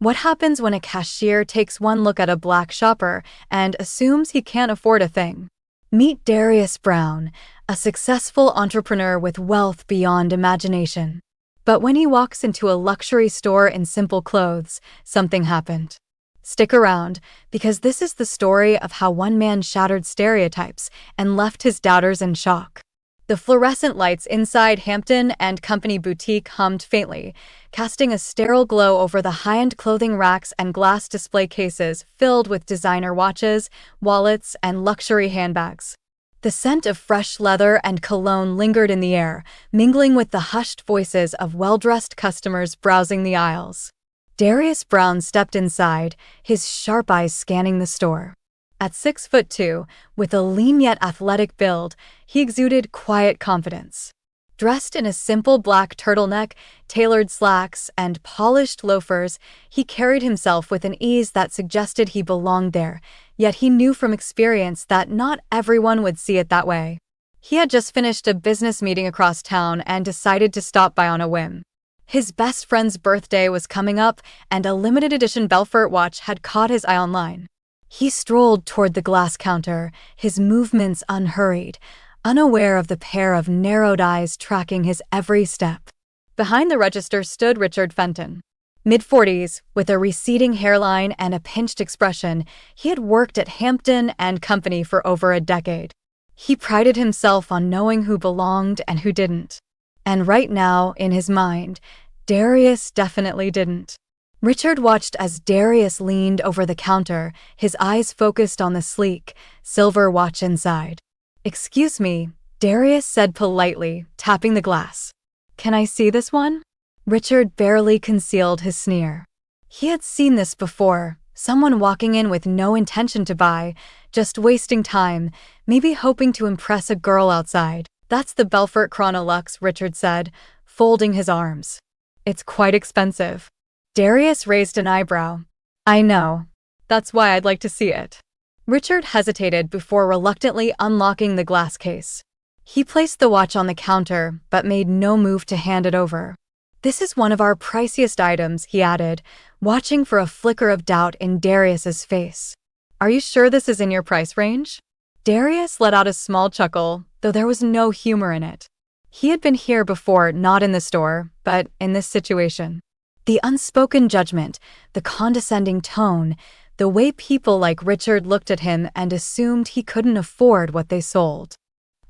What happens when a cashier takes one look at a black shopper and assumes he can't afford a thing? Meet Darius Brown, a successful entrepreneur with wealth beyond imagination. But when he walks into a luxury store in simple clothes, something happened. Stick around, because this is the story of how one man shattered stereotypes and left his doubters in shock. The fluorescent lights inside Hampton and Company boutique hummed faintly, casting a sterile glow over the high-end clothing racks and glass display cases filled with designer watches, wallets, and luxury handbags. The scent of fresh leather and cologne lingered in the air, mingling with the hushed voices of well-dressed customers browsing the aisles. Darius Brown stepped inside, his sharp eyes scanning the store. At 6'2", with a lean yet athletic build, he exuded quiet confidence. Dressed in a simple black turtleneck, tailored slacks, and polished loafers, he carried himself with an ease that suggested he belonged there, yet he knew from experience that not everyone would see it that way. He had just finished a business meeting across town and decided to stop by on a whim. His best friend's birthday was coming up, and a limited edition Belfort watch had caught his eye online. He strolled toward the glass counter, his movements unhurried, unaware of the pair of narrowed eyes tracking his every step. Behind the register stood Richard Fenton. Mid-40s, with a receding hairline and a pinched expression, he had worked at Hampton and Company for over a decade. He prided himself on knowing who belonged and who didn't. And right now, in his mind, Darius definitely didn't. Richard watched as Darius leaned over the counter, his eyes focused on the sleek, silver watch inside. "Excuse me," Darius said politely, tapping the glass. "Can I see this one?" Richard barely concealed his sneer. He had seen this before, someone walking in with no intention to buy, just wasting time, maybe hoping to impress a girl outside. "That's the Belfort Chronolux," Richard said, folding his arms. "It's quite expensive." Darius raised an eyebrow. "I know. That's why I'd like to see it." Richard hesitated before reluctantly unlocking the glass case. He placed the watch on the counter, but made no move to hand it over. "This is one of our priciest items," he added, watching for a flicker of doubt in Darius's face. "Are you sure this is in your price range?" Darius let out a small chuckle, though there was no humor in it. He had been here before, not in the store, but in this situation. The unspoken judgment, the condescending tone, the way people like Richard looked at him and assumed he couldn't afford what they sold.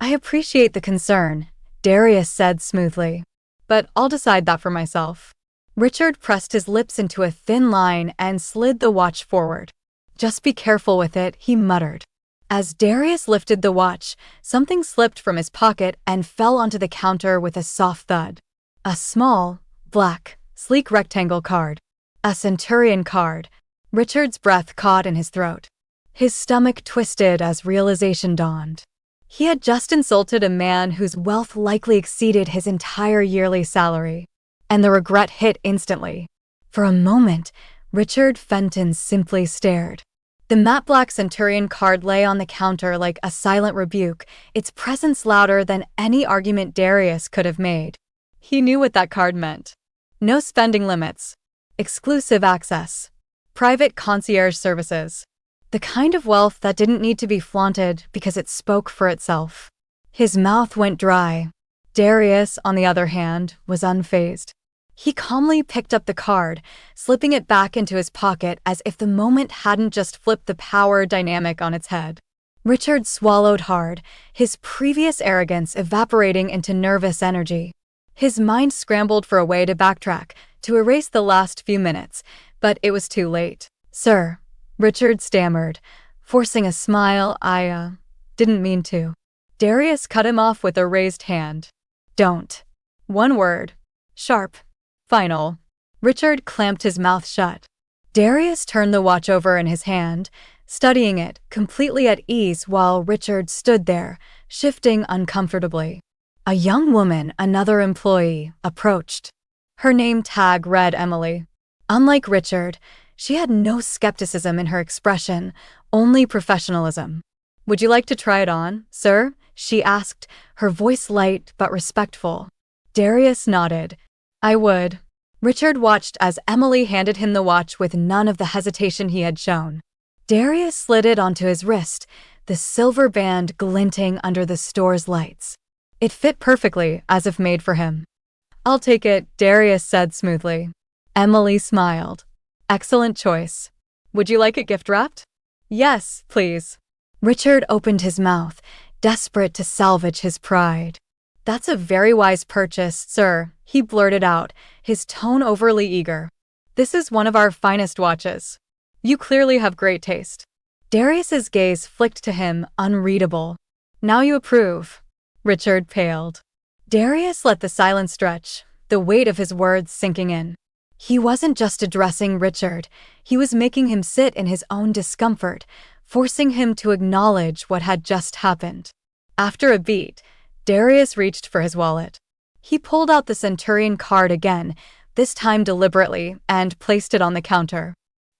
"I appreciate the concern," Darius said smoothly, "but I'll decide that for myself." Richard pressed his lips into a thin line and slid the watch forward. "Just be careful with it," he muttered. As Darius lifted the watch, something slipped from his pocket and fell onto the counter with a soft thud. A small, black, sleek rectangle card. A Centurion card. Richard's breath caught in his throat. His stomach twisted as realization dawned. He had just insulted a man whose wealth likely exceeded his entire yearly salary. And the regret hit instantly. For a moment, Richard Fenton simply stared. The matte black Centurion card lay on the counter like a silent rebuke, its presence louder than any argument Darius could have made. He knew what that card meant. No spending limits. Exclusive access. Private concierge services. The kind of wealth that didn't need to be flaunted because it spoke for itself. His mouth went dry. Darius, on the other hand, was unfazed. He calmly picked up the card, slipping it back into his pocket as if the moment hadn't just flipped the power dynamic on its head. Richard swallowed hard, his previous arrogance evaporating into nervous energy. His mind scrambled for a way to backtrack, to erase the last few minutes, but it was too late. "Sir," Richard stammered, forcing a smile. I didn't mean to." Darius cut him off with a raised hand. "Don't." One word. Sharp. Final. Richard clamped his mouth shut. Darius turned the watch over in his hand, studying it, completely at ease while Richard stood there, shifting uncomfortably. A young woman, another employee, approached. Her name tag read Emily. Unlike Richard, she had no skepticism in her expression, only professionalism. "Would you like to try it on, sir?" she asked, her voice light but respectful. Darius nodded. "I would." Richard watched as Emily handed him the watch with none of the hesitation he had shown. Darius slid it onto his wrist, the silver band glinting under the store's lights. It fit perfectly, as if made for him. "I'll take it," Darius said smoothly. Emily smiled. "Excellent choice. Would you like it gift-wrapped?" "Yes, please." Richard opened his mouth, desperate to salvage his pride. "That's a very wise purchase, sir," he blurted out, his tone overly eager. "This is one of our finest watches. You clearly have great taste." Darius's gaze flicked to him, unreadable. "Now you approve." Richard paled. Darius let the silence stretch, the weight of his words sinking in. He wasn't just addressing Richard, he was making him sit in his own discomfort, forcing him to acknowledge what had just happened. After a beat, Darius reached for his wallet. He pulled out the Centurion card again, this time deliberately, and placed it on the counter.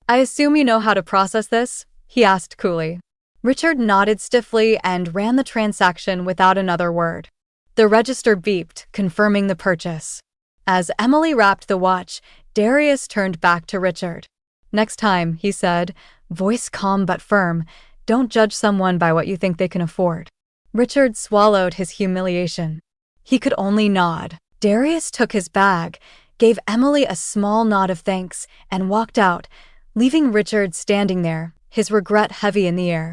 "I assume you know how to process this?" he asked coolly. Richard nodded stiffly and ran the transaction without another word. The register beeped, confirming the purchase. As Emily wrapped the watch, Darius turned back to Richard. "Next time," he said, voice calm but firm, "don't judge someone by what you think they can afford." Richard swallowed his humiliation. He could only nod. Darius took his bag, gave Emily a small nod of thanks, and walked out, leaving Richard standing there, his regret heavy in the air.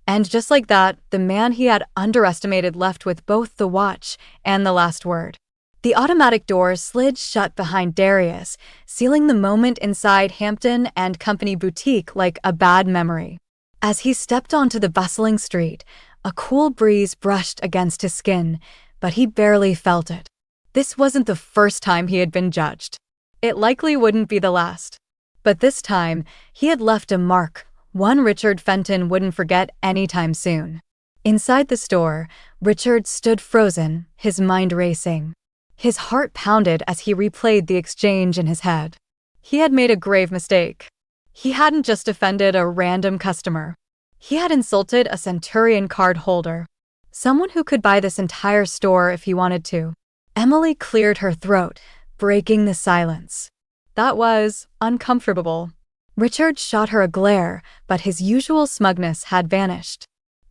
And just like that, the man he had underestimated left with both the watch and the last word. The automatic door slid shut behind Darius, sealing the moment inside Hampton and Company Boutique like a bad memory. As he stepped onto the bustling street, a cool breeze brushed against his skin, but he barely felt it. This wasn't the first time he had been judged. It likely wouldn't be the last. But this time, he had left a mark, one Richard Fenton wouldn't forget anytime soon. Inside the store, Richard stood frozen, his mind racing. His heart pounded as he replayed the exchange in his head. He had made a grave mistake. He hadn't just offended a random customer. He had insulted a Centurion card holder, someone who could buy this entire store if he wanted to. Emily cleared her throat, breaking the silence. That was uncomfortable. Richard shot her a glare, but his usual smugness had vanished.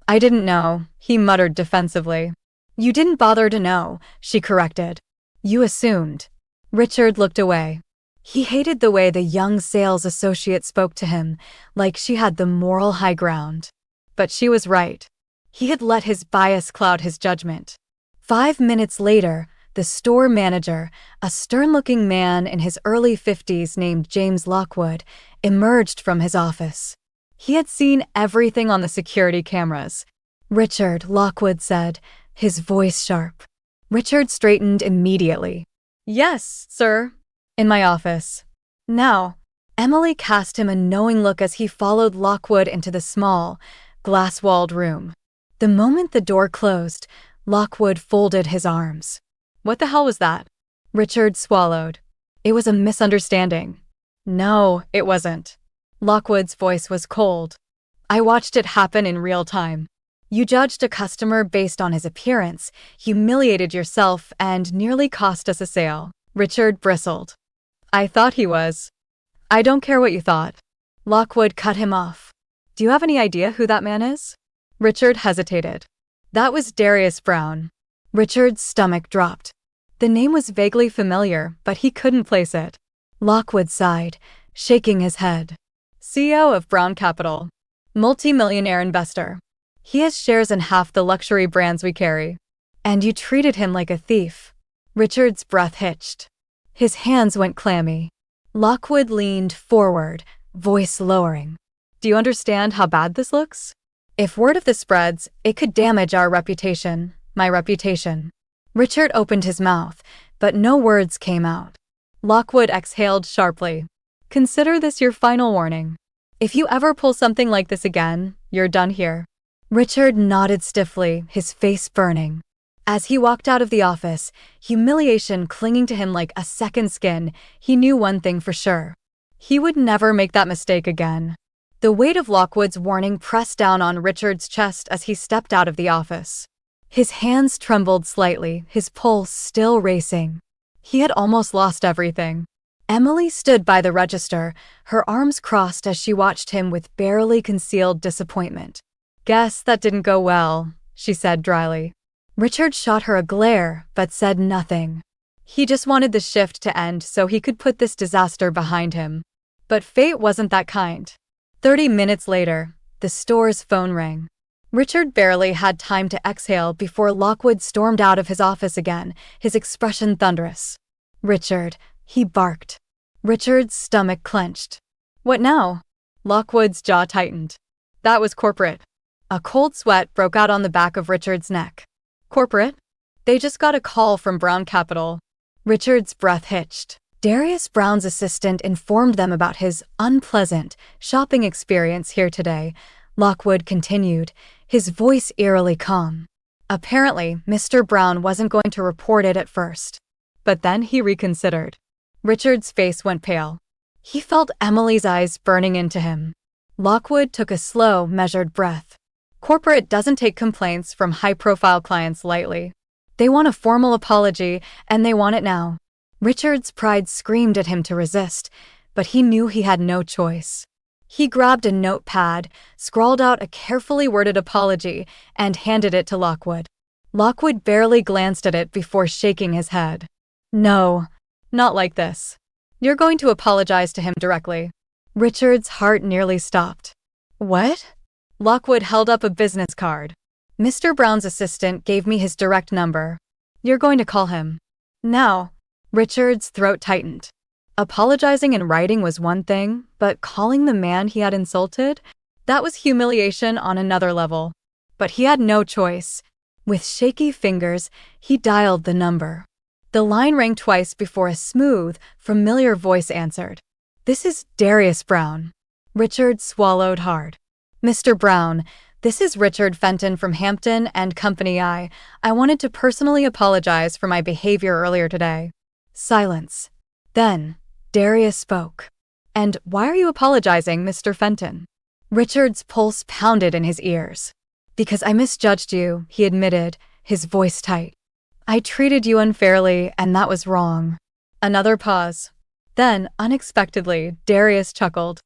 "I didn't know," he muttered defensively. "You didn't bother to know," she corrected. "You assumed." Richard looked away. He hated the way the young sales associate spoke to him, like she had the moral high ground. But she was right. He had let his bias cloud his judgment. 5 minutes later, the store manager, a stern-looking man in his early 50s named James Lockwood, emerged from his office. He had seen everything on the security cameras. "Richard," Lockwood said, his voice sharp. Richard straightened immediately. "Yes, sir." "In my office." "Now." Emily cast him a knowing look as he followed Lockwood into the small, glass-walled room. The moment the door closed, Lockwood folded his arms. "What the hell was that?" Richard swallowed. "It was a misunderstanding." "No, it wasn't." Lockwood's voice was cold. "I watched it happen in real time. You judged a customer based on his appearance, humiliated yourself, and nearly cost us a sale." Richard bristled. "I thought he was." "I don't care what you thought." Lockwood cut him off. "Do you have any idea who that man is?" Richard hesitated. "That was Darius Brown." Richard's stomach dropped. The name was vaguely familiar, but he couldn't place it. Lockwood sighed, shaking his head. "CEO of Brown Capital. Multi-millionaire investor. He has shares in half the luxury brands we carry." "And you treated him like a thief." Richard's breath hitched. His hands went clammy. Lockwood leaned forward, voice lowering. "Do you understand how bad this looks? If word of this spreads, it could damage our reputation, my reputation." Richard opened his mouth, but no words came out. Lockwood exhaled sharply. "Consider this your final warning. If you ever pull something like this again, you're done here." Richard nodded stiffly, his face burning. As he walked out of the office, humiliation clinging to him like a second skin, he knew one thing for sure. He would never make that mistake again. The weight of Lockwood's warning pressed down on Richard's chest as he stepped out of the office. His hands trembled slightly, his pulse still racing. He had almost lost everything. Emily stood by the register, her arms crossed as she watched him with barely concealed disappointment. "Guess that didn't go well," she said dryly. Richard shot her a glare, but said nothing. He just wanted the shift to end so he could put this disaster behind him. But fate wasn't that kind. 30 minutes later, the store's phone rang. Richard barely had time to exhale before Lockwood stormed out of his office again, his expression thunderous. "Richard," he barked. Richard's stomach clenched. "What now?" Lockwood's jaw tightened. "That was corporate." A cold sweat broke out on the back of Richard's neck. "Corporate? They just got a call from Brown Capital." Richard's breath hitched. Darius Brown's assistant informed them about his unpleasant shopping experience here today, Lockwood continued, his voice eerily calm. Apparently, Mr. Brown wasn't going to report it at first. But then he reconsidered. Richard's face went pale. He felt Emily's eyes burning into him. Lockwood took a slow, measured breath. Corporate doesn't take complaints from high-profile clients lightly. They want a formal apology, and they want it now. Richard's pride screamed at him to resist, but he knew he had no choice. He grabbed a notepad, scrawled out a carefully worded apology, and handed it to Lockwood. Lockwood barely glanced at it before shaking his head. "No, not like this. You're going to apologize to him directly." Richard's heart nearly stopped. "What?" Lockwood held up a business card. "Mr. Brown's assistant gave me his direct number. You're going to call him. Now." Richard's throat tightened. Apologizing in writing was one thing, but calling the man he had insulted? That was humiliation on another level. But he had no choice. With shaky fingers, he dialed the number. The line rang twice before a smooth, familiar voice answered. "This is Darius Brown." Richard swallowed hard. "Mr. Brown, this is Richard Fenton from Hampton and Company. I wanted to personally apologize for my behavior earlier today." Silence. Then, Darius spoke. "And why are you apologizing, Mr. Fenton?" Richard's pulse pounded in his ears. "Because I misjudged you," he admitted, his voice tight. "I treated you unfairly, and that was wrong." Another pause. Then, unexpectedly, Darius chuckled.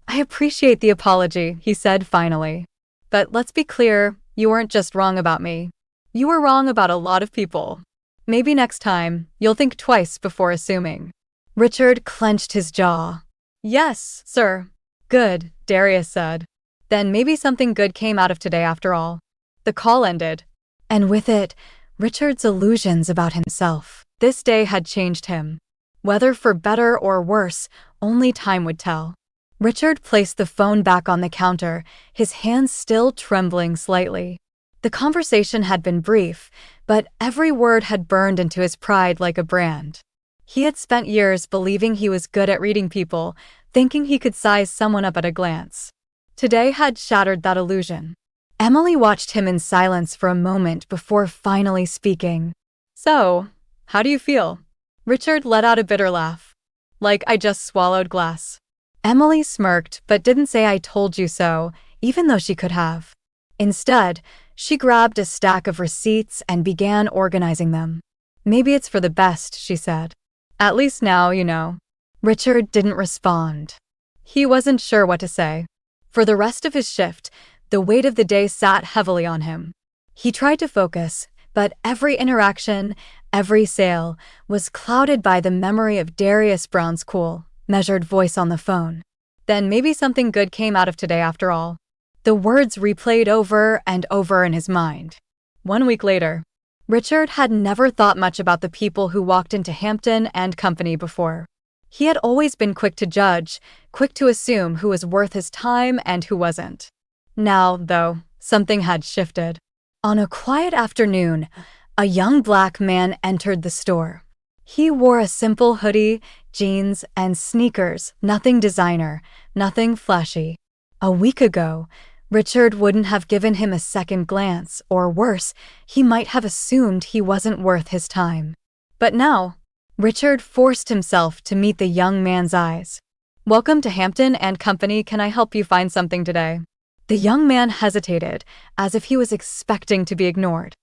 "I appreciate the apology," he said finally. "But let's be clear, you weren't just wrong about me. You were wrong about a lot of people. Maybe next time, you'll think twice before assuming." Richard clenched his jaw. "Yes, sir." "Good," Darius said. "Then maybe something good came out of today after all." The call ended. And with it, Richard's illusions about himself. This day had changed him. Whether for better or worse, only time would tell. Richard placed the phone back on the counter, his hands still trembling slightly. The conversation had been brief, but every word had burned into his pride like a brand. He had spent years believing he was good at reading people, thinking he could size someone up at a glance. Today had shattered that illusion. Emily watched him in silence for a moment before finally speaking. "So, how do you feel?" Richard let out a bitter laugh. "Like I just swallowed glass." Emily smirked but didn't say "I told you so," even though she could have. Instead, she grabbed a stack of receipts and began organizing them. "Maybe it's for the best," she said. "At least now you know." Richard didn't respond. He wasn't sure what to say. For the rest of his shift, the weight of the day sat heavily on him. He tried to focus, but every interaction, every sale, was clouded by the memory of Darius Brown's cool, measured voice on the phone. Then maybe something good came out of today after all. The words replayed over and over in his mind. 1 week later, Richard had never thought much about the people who walked into Hampton and Company before. He had always been quick to judge, quick to assume who was worth his time and who wasn't. Now, though, something had shifted. On a quiet afternoon, a young black man entered the store. He wore a simple hoodie, jeans, and sneakers, nothing designer, nothing flashy. A week ago, Richard wouldn't have given him a second glance, or worse, he might have assumed he wasn't worth his time. But now, Richard forced himself to meet the young man's eyes. "Welcome to Hampton and Company. Can I help you find something today?" The young man hesitated, as if he was expecting to be ignored.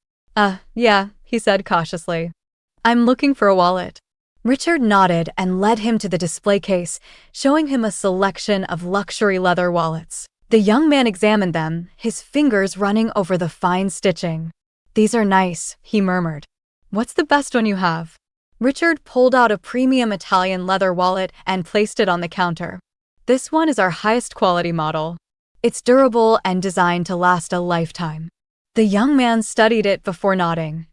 Yeah," he said cautiously. "I'm looking for a wallet." Richard nodded and led him to the display case, showing him a selection of luxury leather wallets. The young man examined them, his fingers running over the fine stitching. "These are nice," he murmured. "What's the best one you have?" Richard pulled out a premium Italian leather wallet and placed it on the counter. "This one is our highest quality model. It's durable and designed to last a lifetime." The young man studied it before nodding.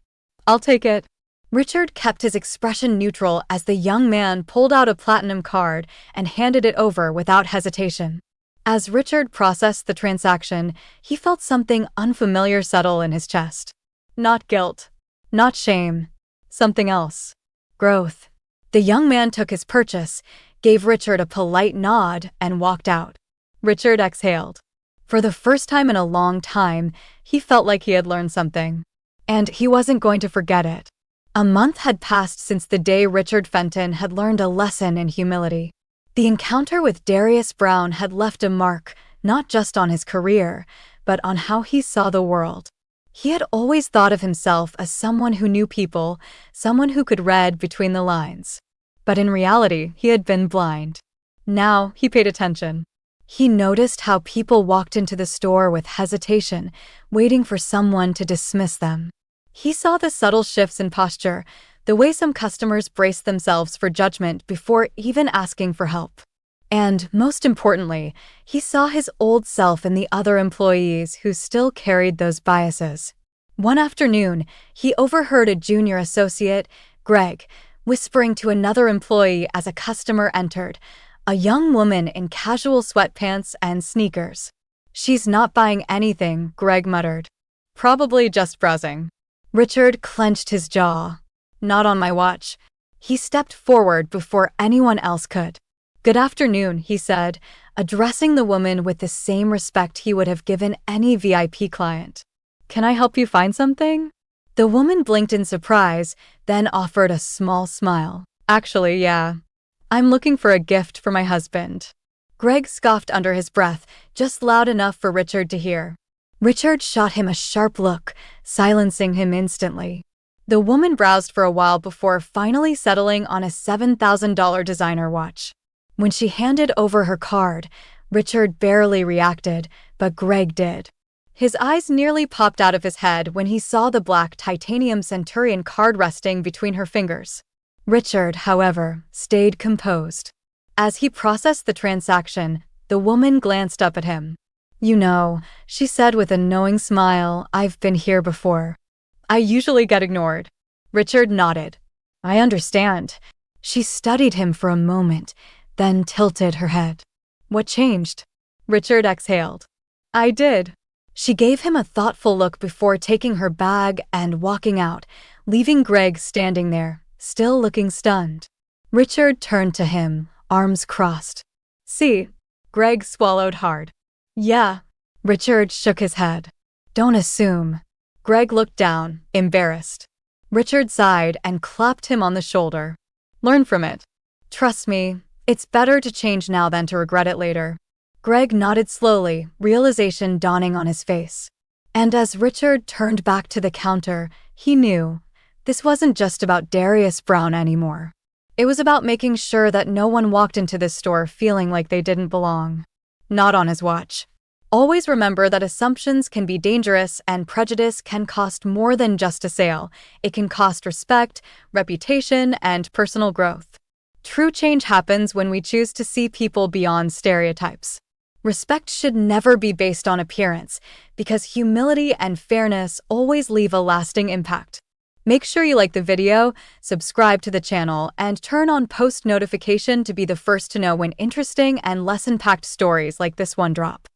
"I'll take it." Richard kept his expression neutral as the young man pulled out a platinum card and handed it over without hesitation. As Richard processed the transaction, he felt something unfamiliar settle in his chest. Not guilt, not shame, something else. Growth. The young man took his purchase, gave Richard a polite nod, and walked out. Richard exhaled. For the first time in a long time, he felt like he had learned something. And he wasn't going to forget it. A month had passed since the day Richard Fenton had learned a lesson in humility. The encounter with Darius Brown had left a mark, not just on his career, but on how he saw the world. He had always thought of himself as someone who knew people, someone who could read between the lines. But in reality, he had been blind. Now he paid attention. He noticed how people walked into the store with hesitation, waiting for someone to dismiss them. He saw the subtle shifts in posture, the way some customers braced themselves for judgment before even asking for help. And, most importantly, he saw his old self in the other employees who still carried those biases. One afternoon, he overheard a junior associate, Greg, whispering to another employee as a customer entered, a young woman in casual sweatpants and sneakers. "She's not buying anything," Greg muttered. "Probably just browsing." Richard clenched his jaw. "Not on my watch." He stepped forward before anyone else could. "Good afternoon," he said, addressing the woman with the same respect he would have given any VIP client. "Can I help you find something?" The woman blinked in surprise, then offered a small smile. "Actually, yeah. I'm looking for a gift for my husband." Greg scoffed under his breath, just loud enough for Richard to hear. Richard shot him a sharp look, silencing him instantly. The woman browsed for a while before finally settling on a $7,000 designer watch. When she handed over her card, Richard barely reacted, but Greg did. His eyes nearly popped out of his head when he saw the black titanium Centurion card resting between her fingers. Richard, however, stayed composed. As he processed the transaction, the woman glanced up at him. "You know," she said with a knowing smile, "I've been here before. I usually get ignored." Richard nodded. "I understand." She studied him for a moment, then tilted her head. "What changed?" Richard exhaled. "I did." She gave him a thoughtful look before taking her bag and walking out, leaving Greg standing there, still looking stunned. Richard turned to him, arms crossed. "See?" Greg swallowed hard. "Yeah." Richard shook his head. "Don't assume." Greg looked down, embarrassed. Richard sighed and clapped him on the shoulder. "Learn from it. Trust me, it's better to change now than to regret it later." Greg nodded slowly, realization dawning on his face. And as Richard turned back to the counter, he knew this wasn't just about Darius Brown anymore. It was about making sure that no one walked into this store feeling like they didn't belong. Not on his watch. Always remember that assumptions can be dangerous and prejudice can cost more than just a sale. It can cost respect, reputation, and personal growth. True change happens when we choose to see people beyond stereotypes. Respect should never be based on appearance, because humility and fairness always leave a lasting impact. Make sure you like the video, subscribe to the channel, and turn on post notification to be the first to know when interesting and lesson-packed stories like this one drop.